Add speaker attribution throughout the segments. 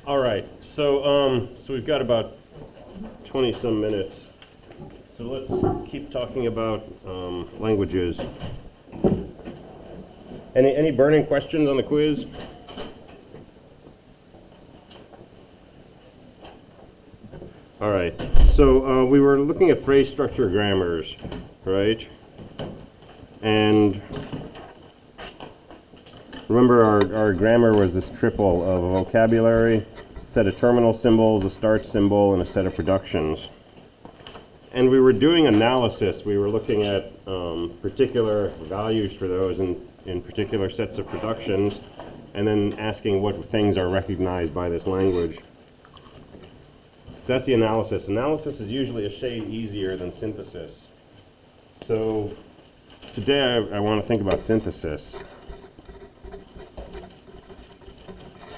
Speaker 1: All right, so we've got about 20 some minutes. So let's keep talking about languages. Any burning questions on the quiz? All right, so we were looking at phrase structure grammars, right? And remember our grammar was this triple of a vocabulary, a set of terminal symbols, a start symbol, and a set of productions. And we were doing analysis. We were looking at particular values for those in particular sets of productions, and then asking what things are recognized by this language. So that's the analysis. Analysis is usually a shade easier than synthesis. So today I want to think about synthesis.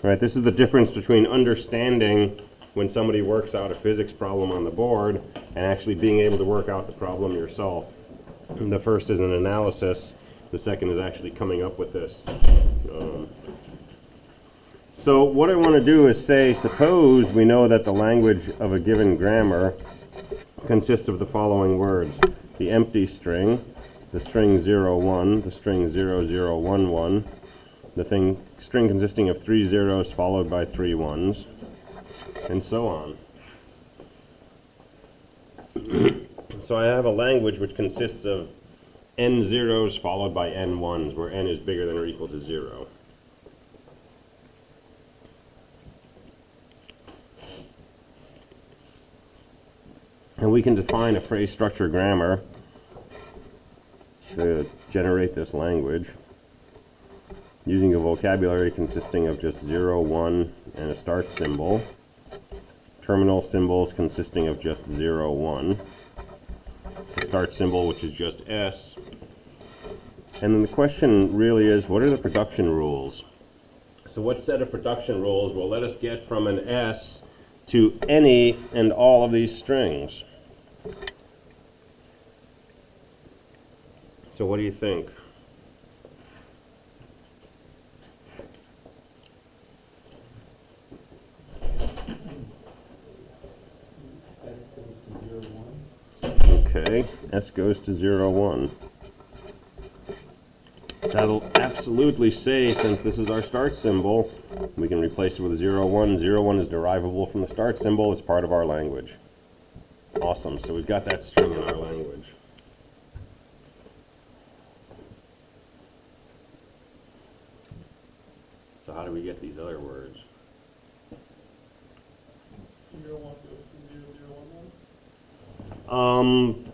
Speaker 1: Right, this is the difference between understanding when somebody works out a physics problem on the board and actually being able to work out the problem yourself. The first is an analysis. The second is actually coming up with this. So what I want to do is say, suppose we know that the language of a given grammar consists of the following words: the empty string, the string 0, 1, the string 0, 0, 1, 1, the string consisting of 3 zeros followed by 3 ones, and so on. So I have a language which consists of n zeros followed by n ones, where n is bigger than or equal to 0. And we can define a phrase structure grammar to generate this language using a vocabulary consisting of just 0, 1, and a start symbol, terminal symbols consisting of just 0, 1, a start symbol which is just S, and then the question really is, what are the production rules? So what set of production rules will let us get from an S to any and all of these strings? So what do you think? Okay, S goes to 0, 1. That'll absolutely say, since this is our start symbol, we can replace it with 0, 1. 0, 1 is derivable from the start symbol. It's part of our language. Awesome, so we've got that string in our language. So how do we get these other words?
Speaker 2: 0, 1 goes to 0, 0, 1, 1?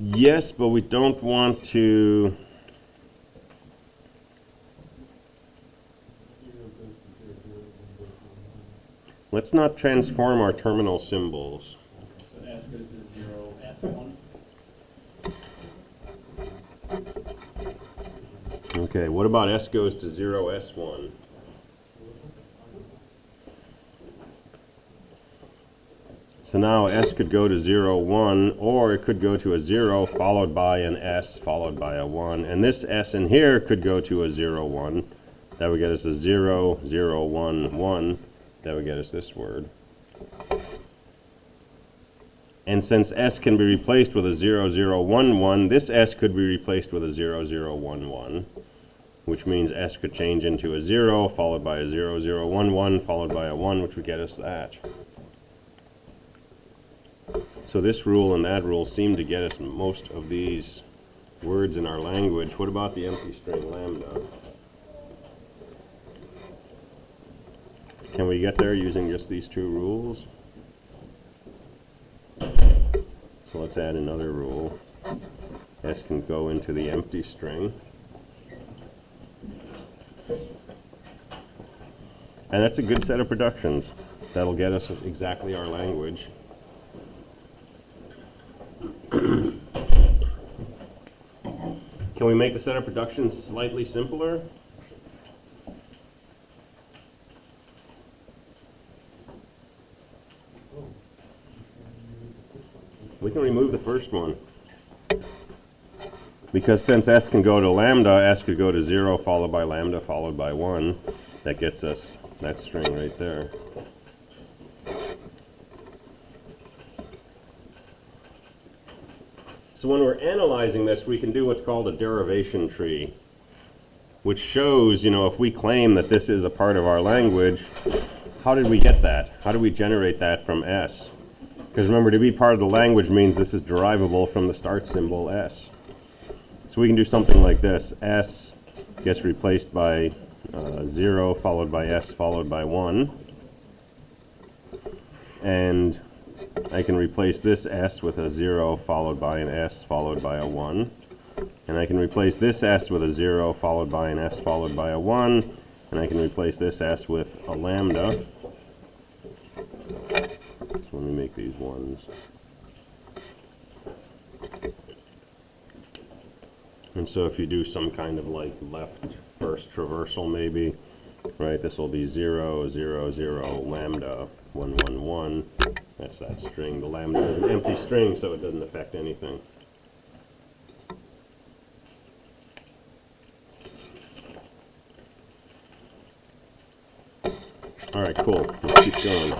Speaker 1: Yes, but we don't want to. Let's not transform our terminal symbols.
Speaker 2: So S goes to 0, S1?
Speaker 1: Okay, what about S goes to 0, S1? So now S could go to 0, 1, or it could go to a 0 followed by an S followed by a 1. And this S in here could go to a 0, 1. That would get us a 0, 0, 1, 1. That would get us this word. And since S can be replaced with a 0, 0, 1, 1, this S could be replaced with a 0, 0, 1, 1, which means S could change into a 0 followed by a 0, 0, 1, 1 followed by a 1, which would get us that. So this rule and that rule seem to get us most of these words in our language. What about the empty string lambda? Can we get there using just these two rules? So let's add another rule. S can go into the empty string. And that's a good set of productions. That'll get us exactly our language. Can we make the set of productions slightly simpler? We can remove the first one. Because since S can go to lambda, S could go to 0 followed by lambda followed by 1. That gets us that string right there. So when we're analyzing this, we can do what's called a derivation tree, which shows, you know, if we claim that this is a part of our language, how did we get that? How do we generate that from S? Because remember, to be part of the language means this is derivable from the start symbol S. So we can do something like this. S gets replaced by 0, followed by S, followed by 1. And I can replace this S with a 0, followed by an S, followed by a 1. And I can replace this S with a 0, followed by an S, followed by a 1. And I can replace this S with a lambda. So let me make these ones. And so if you do some kind of like left first traversal maybe, right, this will be 0, 0, 0, lambda, 1, 1, 1. That's that string. The lambda is an empty string, so it doesn't affect anything. All right, cool. Let's keep going.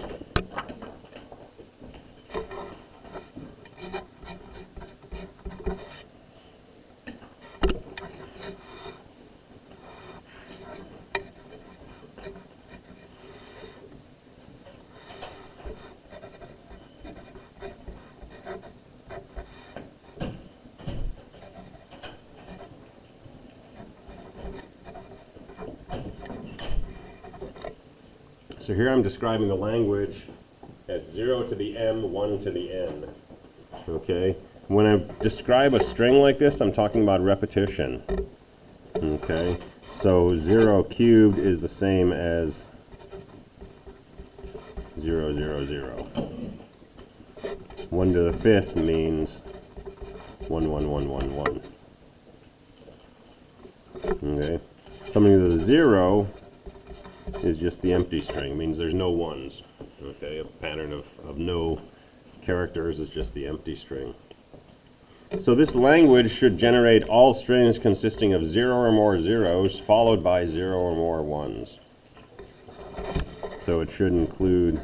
Speaker 1: So here I'm describing the language as 0 to the m, 1 to the n. Okay? When I describe a string like this, I'm talking about repetition. Okay? So 0 cubed is the same as 0, 0, 0. 1 to the 5th means 1, 1, 1, 1, 1. Okay? Something to the 0 is just the empty string, means there's no ones. Okay, a pattern of no characters is just the empty string. So this language should generate all strings consisting of 0 or more zeros followed by 0 or more ones. So it should include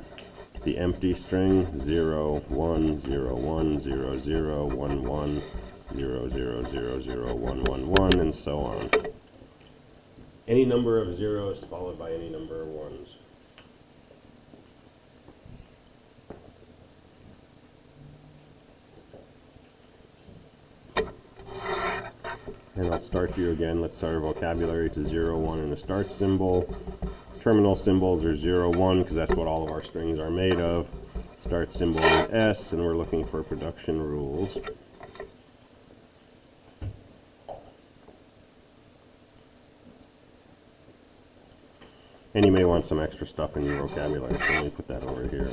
Speaker 1: the empty string 0, 1, 0, 1, 0, 0, 1, 1, 0, 0, 0, 0, 1, 1, 1, and so on. Any number of zeros followed by any number of ones. And I'll start you again. Let's start our vocabulary to 0, 1 and a start symbol. Terminal symbols are 0, 1 because that's what all of our strings are made of. Start symbol is S, and we're looking for production rules. And you may want some extra stuff in your vocabulary, so let me put that over here.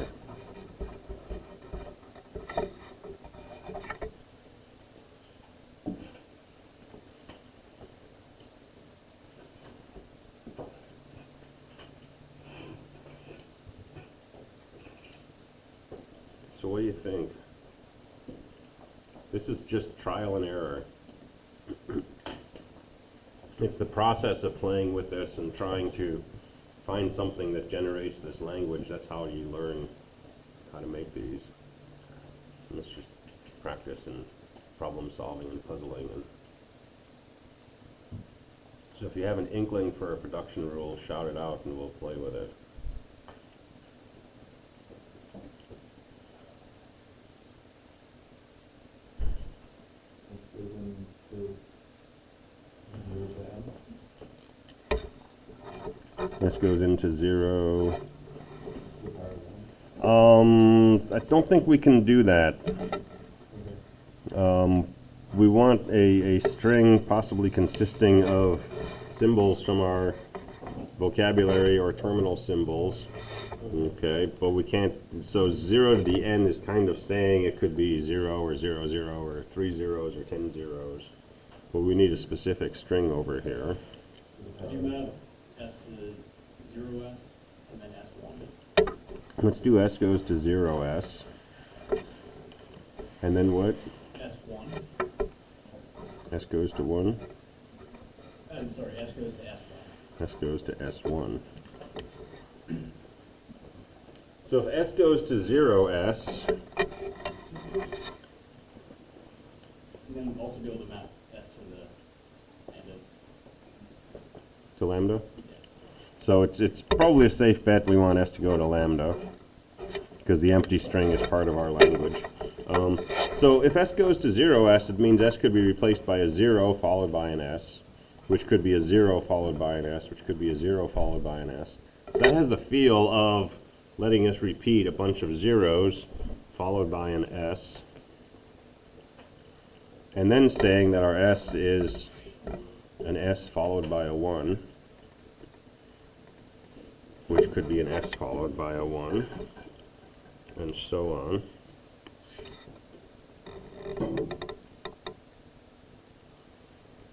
Speaker 1: So what do you think? This is just trial and error. It's the process of playing with this and trying to find something that generates this language. That's how you learn how to make these. And it's just practice and problem solving and puzzling. And so if you have an inkling for a production rule, shout it out and we'll play with it.
Speaker 2: This goes into 0 to m.
Speaker 1: This goes into 0.
Speaker 2: The power of m.
Speaker 1: I don't think we can do that.
Speaker 2: Okay.
Speaker 1: We want a string possibly consisting of symbols from our vocabulary or terminal symbols. Okay, but we can't, so 0 to the n is kind of saying it could be 0 or 0, 0 or 3 zeros or 10 zeros. But we need a specific string over here.
Speaker 3: Could you map S to 0S and then S1?
Speaker 1: Let's do S goes to 0S. And then what?
Speaker 3: S1.
Speaker 1: S goes to 1.
Speaker 3: I'm sorry, S goes to S1.
Speaker 1: S goes to S1. So if S goes to 0S, lambda. So it's probably a safe bet we want s to go to lambda, because the empty string is part of our language. So if s goes to 0s, it means s could be replaced by a 0 followed by an s, which could be a 0 followed by an s, which could be a 0 followed by an s. So that has the feel of letting us repeat a bunch of zeros followed by an s, and then saying that our s is an s followed by a 1, which could be an s followed by a 1, and so on.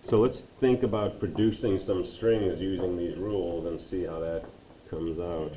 Speaker 1: So let's think about producing some strings using these rules and see how that comes out.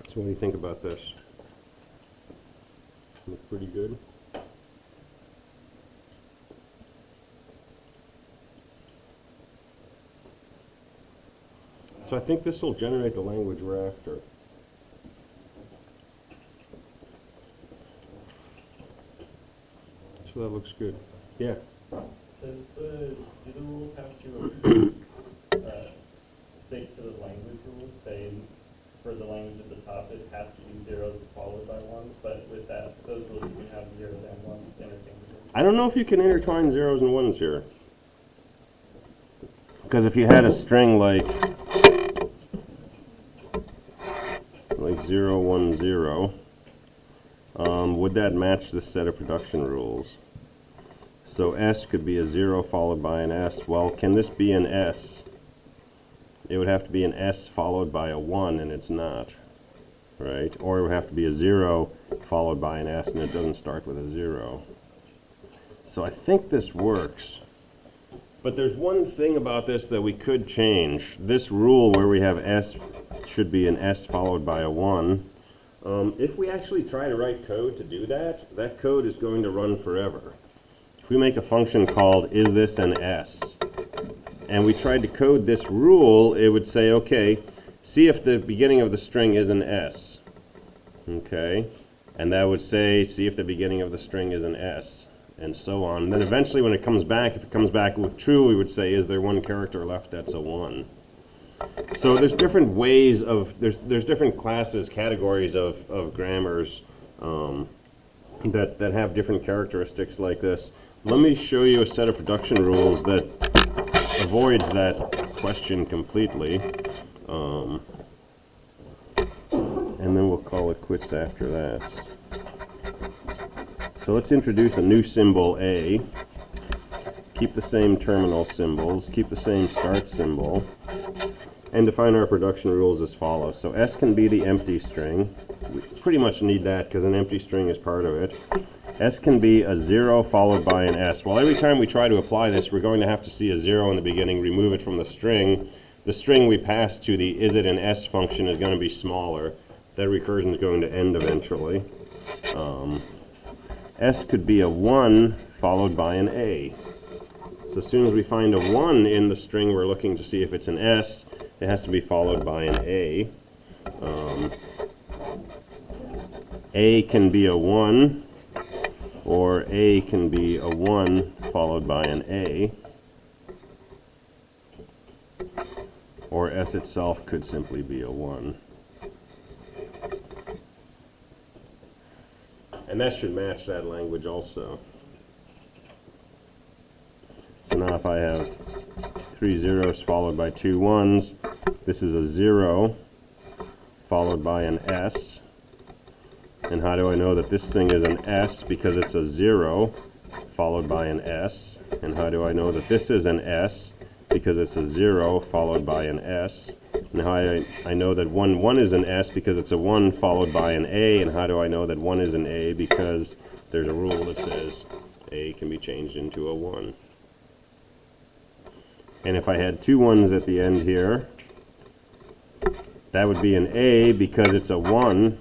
Speaker 1: So what do you think about this? Look pretty good? So I think this will generate the language we're after. So that looks good. Yeah?
Speaker 3: Do the rules have to stick to the language rules, saying for the language at the top it has to be zeros followed by ones, but with that, those rules you can have zeros and ones interchangeable?
Speaker 1: I don't know if you can intertwine zeros and ones here. Because if you had a string like 0, 1, 0, would that match this set of production rules? So s could be a 0 followed by an s. Well, can this be an s? It would have to be an s followed by a 1, and it's not, right? Or it would have to be a 0 followed by an s, and it doesn't start with a 0. So I think this works. But there's one thing about this that we could change. This rule where we have s should be an s followed by a 1. If we actually try to write code to do that, that code is going to run forever. If we make a function called is this an s, and we tried to code this rule, it would say, okay, see if the beginning of the string is an s. Okay? And that would say, see if the beginning of the string is an s, and so on. And then eventually when it comes back, if it comes back with true, we would say, is there one character left that's a 1? So there's different ways of, there's different classes, categories of grammars that have different characteristics like this. Let me show you a set of production rules that avoids that question completely. And then we'll call it quits after that. So let's introduce a new symbol A. Keep the same terminal symbols, keep the same start symbol, and define our production rules as follows. So s can be the empty string. We pretty much need that because an empty string is part of it. S can be a 0 followed by an s. Well, every time we try to apply this, we're going to have to see a 0 in the beginning, remove it from the string. The string we pass to the is it an s function is going to be smaller. That recursion is going to end eventually. S could be a 1 followed by an a. So as soon as we find a 1 in the string we're looking to see if it's an s, it has to be followed by an a. A can be a 1, or a can be a 1 followed by an a. Or s itself could simply be a 1. And that should match that language also. So now if I have 3 zeros followed by 2 ones. This is a 0 followed by an S. And how do I know that this thing is an S? Because it's a 0 followed by an S. And how do I know that this is an S? Because it's a 0 followed by an S. And how I know that 1 is an S? Because it's a 1 followed by an A. And how do I know that 1 is an A? Because there's a rule that says A can be changed into a 1. And if I had 2 ones at the end here, that would be an A because it's a 1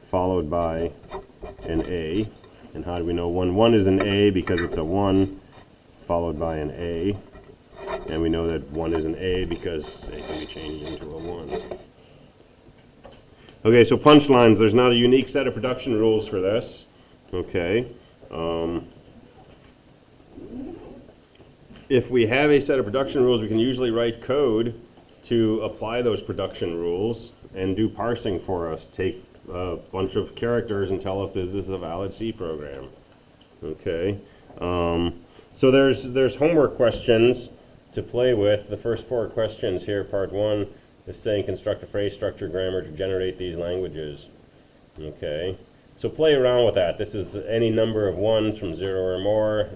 Speaker 1: followed by an A. And how do we know 1 is an A? Because it's a 1 followed by an A. And we know that 1 is an A because A can be changed into a 1. Okay, so punchlines. There's not a unique set of production rules for this. Okay. If we have a set of production rules, we can usually write code to apply those production rules and do parsing for us. Take a bunch of characters and tell us, is this a valid C program? Okay. So there's homework questions to play with. The first 4 questions here, part 1, is saying construct a phrase structure grammar to generate these languages. Okay. So play around with that. This is any number of 1s from 0 or more.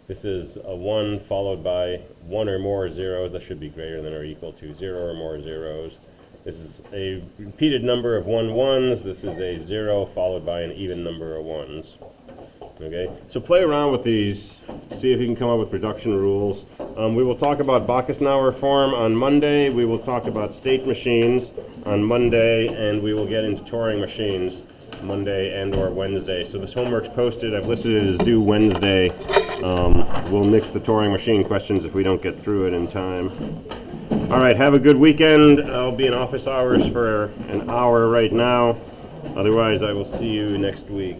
Speaker 1: This is a 1 followed by 1 or more zeros. That should be greater than or equal to 0 or more zeros. This is a repeated number of 1s. This is a 0 followed by an even number of 1s. Okay, so play around with these. See if you can come up with production rules. We will talk about Bacchus-Nauer form on Monday. We will talk about state machines on Monday, and we will get into Turing machines Monday and or Wednesday. So this homework's posted. I've listed it as due Wednesday. We'll mix the Turing machine questions if we don't get through it in time. All right, have a good weekend. I'll be in office hours for an hour right now. Otherwise, I will see you next week.